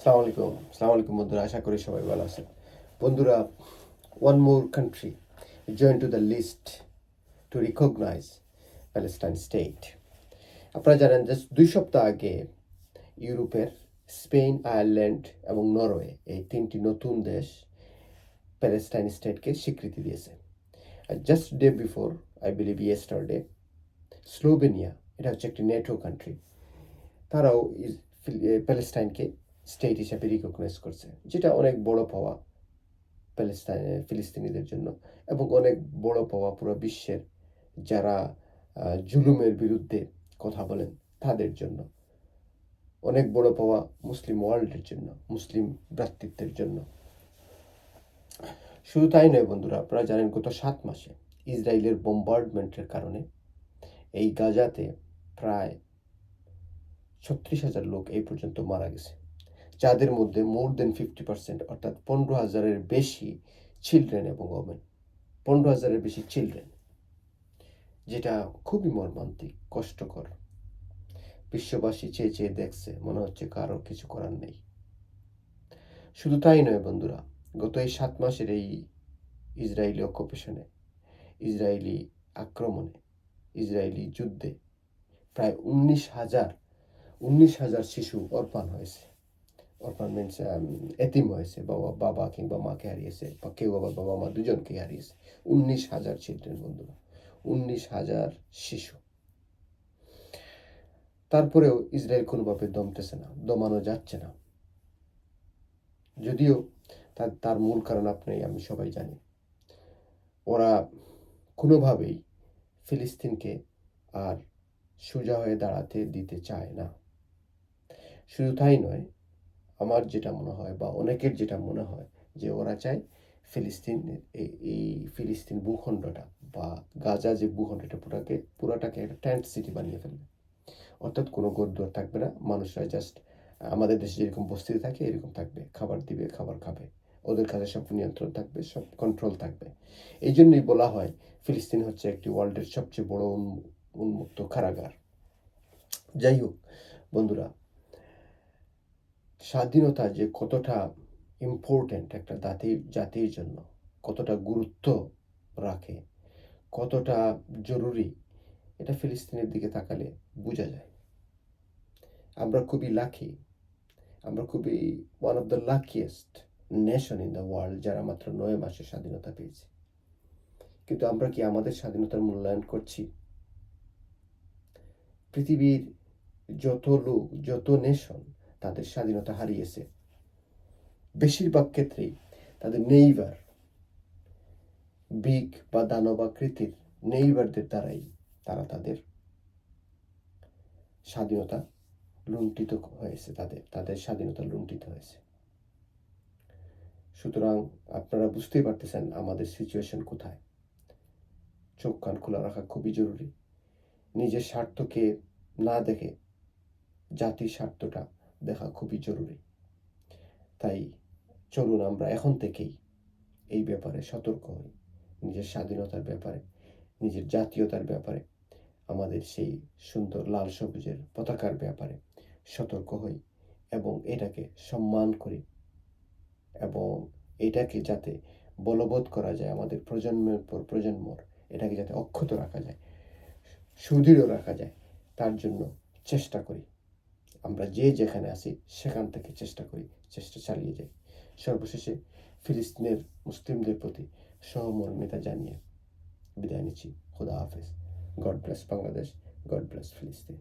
আসসালামু আলাইকুম বন্ধুরা, আশা করি সবাই ভালো আছেন। বন্ধুরা, one more country joined to the list to recognize Palestine state. আপনারা জানেন যে 2 সপ্তাহ আগে ইউরোপের স্পেন, আয়ারল্যান্ড এবং নরওয়ে এই 3টি নতুন দেশ প্যালেস্টাইন স্টেটকে স্বীকৃতি দিয়েছে। আর just day before, I believe yesterday, Slovenia, এটা হচ্ছে একটি নেটো কান্ট্রি, তারাও প্যালেস্টাইনকে স্টেট হিসাবে রিকগনাইজ করছে, যেটা অনেক বড় পাওয়া ফিলিস্তিনিদের জন্য এবং অনেক বড় পাওয়া পুরো বিশ্বের যারা জুলুমের বিরুদ্ধে কথা বলেন তাদের জন্য, অনেক বড় পাওয়া মুসলিম ওয়ার্ল্ডের জন্য, মুসলিম ভ্রাতৃত্বের জন্য। শুধু তাই নয় বন্ধুরা, আপনারা জানেন গত 7 মাসে ইসরায়েলের বোম্বার্ডমেন্টের কারণে এই গাজাতে প্রায় 36,000 লোক এই পর্যন্ত মারা গেছে, যাদের মধ্যে মোর দেন 50% অর্থাৎ 15,000-এর বেশি চিলড্রেন এবং ওমেন, 15,000-এর বেশি চিলড্রেন, যেটা খুবই মর্মান্তিক, কষ্টকর। বিশ্ববাসী চেয়ে চেয়ে দেখছে, মনে হচ্ছে কারো কিছু করার নেই। শুধু তাই নয় বন্ধুরা, গত এই 7 মাসের এই ইসরায়েলি অকুপেশনে, ইসরায়েলি আক্রমণে, ইসরায়েলি যুদ্ধে প্রায় 19,000 শিশু অরফান হয়েছে। অরফান মিনস এতিম হয়েছে, বাবা কিংবা মাকে হারিয়েছে, বা কেউ আবার বাবা মা দুজনকেই হারিয়েছে। 19,000 চিলড্রেন বন্ধুরা, 19,000 শিশু। তারপরেও ইসরায়েল কোনোভাবে দমানো যাচ্ছে না। যদিও তার মূল কারণ আমি সবাই জানি, ওরা কোনোভাবেই ফিলিস্তিনকে আর সোজা হয়ে দাঁড়াতে দিতে চায় না। শুধু তাই নয়, আমার যেটা মনে হয় বা অনেকের যেটা মনে হয়, যে ওরা চায় এই ফিলিস্তিন ভূখণ্ডটা বা গাজা যে ভূখণ্ডটা পুরাটাকে একটা ট্যান্ট সিটি বানিয়ে ফেলবে। অর্থাৎ কোনো ঘরদুয়ার থাকবে না, মানুষরা জাস্ট আমাদের দেশে যেরকম বস্তিতে থাকে এরকম থাকবে, খাবার দিবে, খাবার খাবে, ওদের কাছে সব নিয়ন্ত্রণ থাকবে, সব কন্ট্রোল থাকবে। এই জন্যই বলা হয় ফিলিস্তিন হচ্ছে একটি ওয়ার্ল্ডের সবচেয়ে বড় উন্মুক্ত কারাগার। যাই হোক বন্ধুরা, স্বাধীনতা যে কতটা ইম্পর্ট্যান্ট একটা জাতির জন্য, কতটা গুরুত্ব রাখে, কতটা জরুরি, এটা ফিলিস্তিনের দিকে তাকালে বোঝা যায়। আমরা খুবই লাকি, আমরা খুবই one of the luckiest nation in the world যারা মাত্র 9 মাসে স্বাধীনতা পেয়েছে। কিন্তু আমরা কি আমাদের স্বাধীনতার মূল্যায়ন করছি? পৃথিবীর যত লোক, যত নেশন তাদের স্বাধীনতা হারিয়েছে, বেশিরভাগ ক্ষেত্রেই তাদের নেইবার, বিগ বা দানবাকৃতির নেইবারদের দ্বারাই তারা তাদের স্বাধীনতা লুণ্ঠিত হয়েছে, তাদের স্বাধীনতা লুণ্ঠিত হয়েছে। সুতরাং আপনারা বুঝতেই পারতেছেন আমাদের সিচুয়েশন কোথায়। চোখ কান খোলা রাখা খুবই জরুরি। নিজের স্বার্থকে না দেখে জাতির স্বার্থটা দেখা খুবই জরুরি। তাই চলুন আমরা এখন থেকেই এই ব্যাপারে সতর্ক হই, নিজের স্বাধীনতার ব্যাপারে, নিজের জাতীয়তার ব্যাপারে, আমাদের সেই সুন্দর লাল সবুজের পতাকার ব্যাপারে সতর্ক হই এবং এটাকে সম্মান করি, এবং এটাকে যাতে বলবৎ করা যায় আমাদের প্রজন্মের পর প্রজন্মর, এটাকে যাতে অক্ষত রাখা যায়, সুদৃঢ় রাখা যায়, তার জন্য চেষ্টা করি। আমরা যে যেখানে আছি সেখান থেকে চেষ্টা চালিয়ে যাই। সর্বশেষে ফিলিস্তিনের মুসলিমদের প্রতি সহমর্মিতা জানিয়ে বিদায় নিচ্ছি। খুদা হাফেজ। God bless Bangladesh, god bless ফিলিস্তিন।